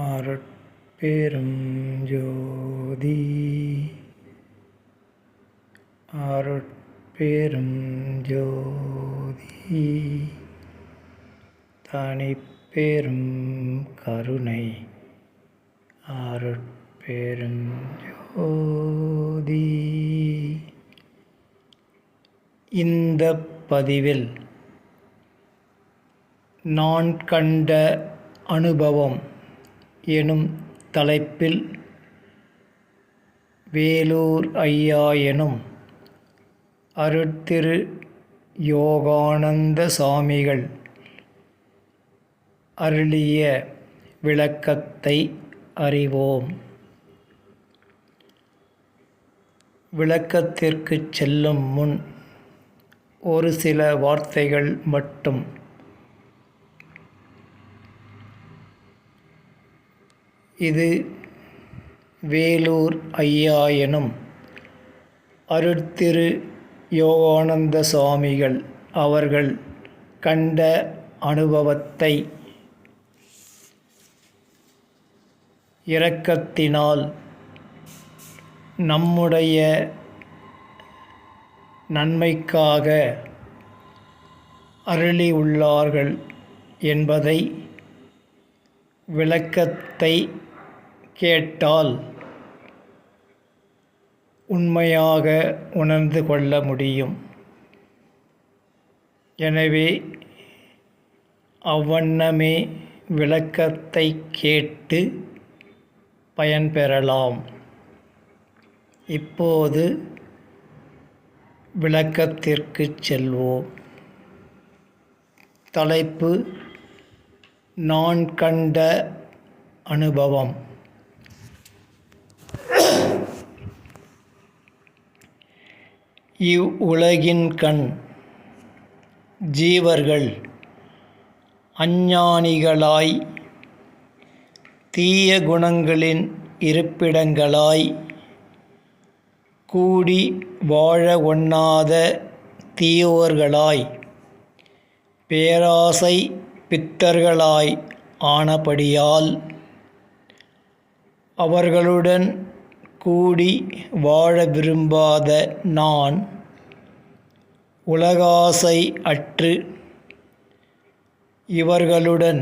அருட்பெரும் ஜோதி அருட்பெரும் ஜோதி தனிப்பெரும் கருணை அருட்பெரும் ஜோதி. இந்த பதிவில் நான் கண்ட அனுபவம் எனும் தலைப்பில் வேலூர் ஐயா எனும் அருட்திரு யோகானந்த சாமிகள் அருளிய விளக்கத்தை அறிவோம். விளக்கத்திற்கு செல்லும் முன் ஒரு சில வார்த்தைகள் மட்டும். இது வேலூர் ஐயா எனும் அருட்திரு யோகானந்த சாமிகள் அவர்கள் கண்ட அனுபவத்தை இரக்கத்தினால் நம்முடைய நன்மைக்காக அருளியுள்ளார்கள் என்பதை விளக்கத்தை கேட்டால் உண்மையாக உணர்ந்து கொள்ள முடியும். எனவே அவ்வண்ணமே விளக்கத்தை கேட்டு பயன்பெறலாம். இப்போது விளக்கத்திற்கு செல்வோம். தலைப்பு நான் கண்ட அனுபவம். இவ்வுலகின் கண் ஜீவர்கள் அஞ்ஞானிகளாய் தீய குணங்களின் இருப்பிடங்களாய் கூடி வாழ ஒண்ணாத தீயோர்களாய் பேராசை பித்தர்களாய் ஆனபடியால் அவர்களுடன் கூடி வாழ விரும்பாத நான் உலகாசை அற்று இவர்களுடன்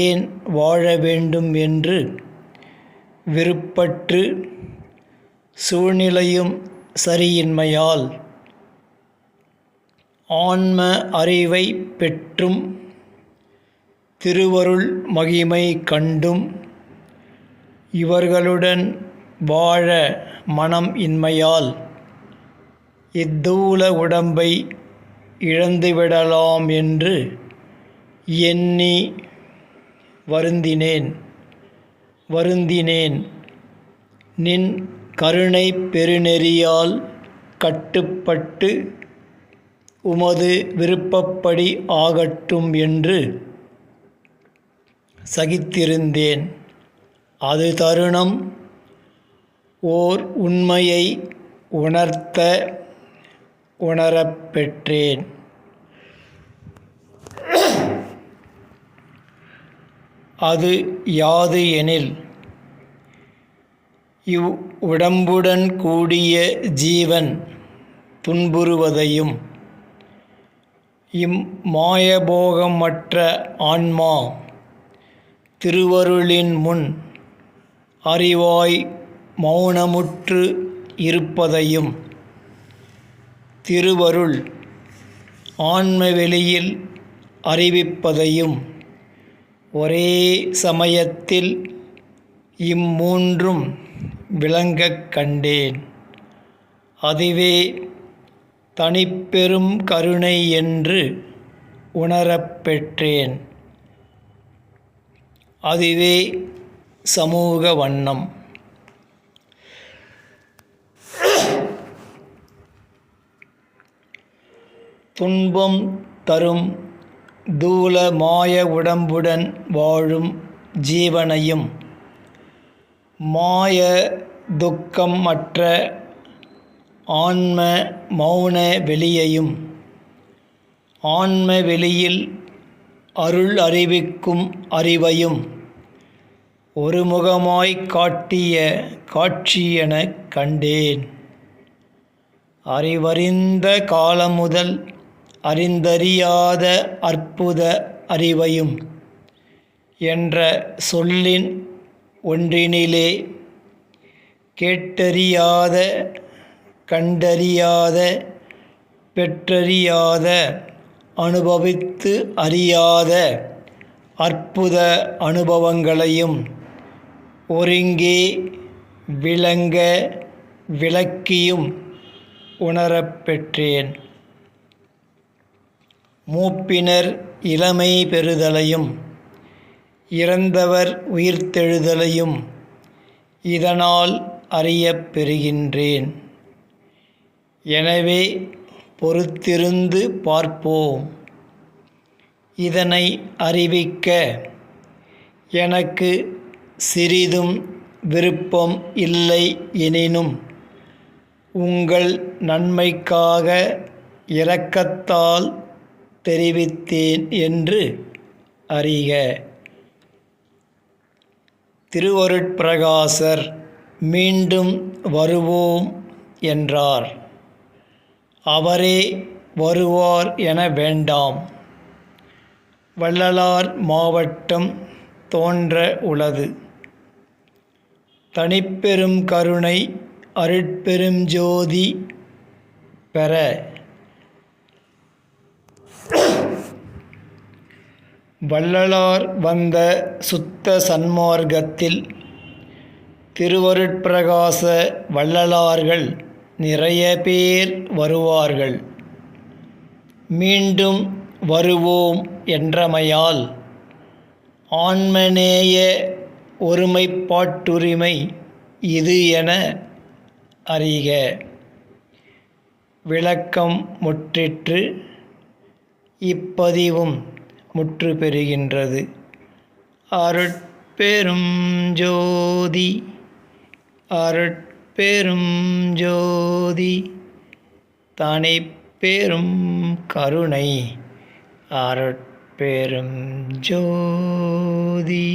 ஏன் வாழ வேண்டும் என்று விருப்பற்று சூழ்நிலையும் சரியின்மையால் ஆன்ம அறிவை பெற்றும் திருவருள் மகிமை கண்டும் இவர்களுடன் வாழ மனம் இன்மையால் இத்தூல உடம்பை இழந்துவிடலாம் என்று எண்ணி வருந்தினேன். நின் கருணை பெருநெறியால் கட்டுப்பட்டு உமது விருப்பப்படி ஆகட்டும் என்று சகித்திருந்தேன். அது தருணம் ஓர் உண்மையை உணரப் பெற்றேன். அது யாது எனில், இவ் உடம்புடன் கூடிய ஜீவன் துன்புறுவதையும் இம்மாயபோகமற்ற ஆன்மா திருவருளின் முன் அறிவாய் மௌனமுற்று இருப்பதையும் திருவருள் ஆன்மவெளியில் அறிவிப்பதையும் ஒரே சமயத்தில் இம்மூன்றும் விளங்கக் கண்டேன். அதுவே தனிப்பெரும் கருணை என்று உணரப் பெற்றேன். அதுவே சமூக வண்ணம். துன்பம் தரும் தூல மாய உடம்புடன் வாழும் ஜீவனையும் மாய துக்கம் அற்ற ஆன்ம மௌன வெளியையும் ஆன்ம வெளியில் அருள் அறிவிக்கும் அறிவையும் ஒருமுகமாய்க் காட்டிய காட்சியெனக் கண்டேன். அறிவறிந்த காலமுதல் அறிந்தறியாத அற்புத அறிவையும் என்ற சொல்லின் ஒன்றினிலே கேட்டறியாத கண்டறியாத பெற்றறியாத அனுபவித்து அறியாத அற்புத அனுபவங்களையும் ஒருங்கே விளங்க விளக்கியும் உணரப் பெற்றேன். மூப்பினர் இளமை பெறுதலையும் இறந்தவர் உயிர்த்தெழுதலையும் இதனால் அறியப் பெறுகின்றேன். எனவே பொறுத்திருந்து பார்ப்போம். இதனை அறிவிக்க எனக்கு சிறிதும் விருப்பம் இல்லை எனினும் உங்கள் நன்மைக்காக இரக்கத்தால் தெரிவித்தேன் என்று அறிக. திருவருட்பிரகாசர் மீண்டும் வருவோம் என்றார். அவரே வருவார் என வேண்டாம். வள்ளலார் மாவட்டம் தோன்ற உளது. தனிப்பெரும் கருணை அருட்பெருஞ்சோதி பெற வள்ளலார் வந்த சுத்த சன்மார்க்கத்தில் திருவருட்பிரகாச வள்ளலார்கள் நிறைய பேர் வருவார்கள். மீண்டும் வருவோம் என்றமையால் ஆன்மநேய ஒருமைப்பாட்டுரிமை இது என அறிக. விளக்கம் முற்றிற்று. இப்பதிவும் முற்று பெறுகின்றது. அருட்பெரும் ஜோதி அருட்பெரும் ஜோதி தனிப்பெரும் கருணை அருட்பெரும் ஜோதி.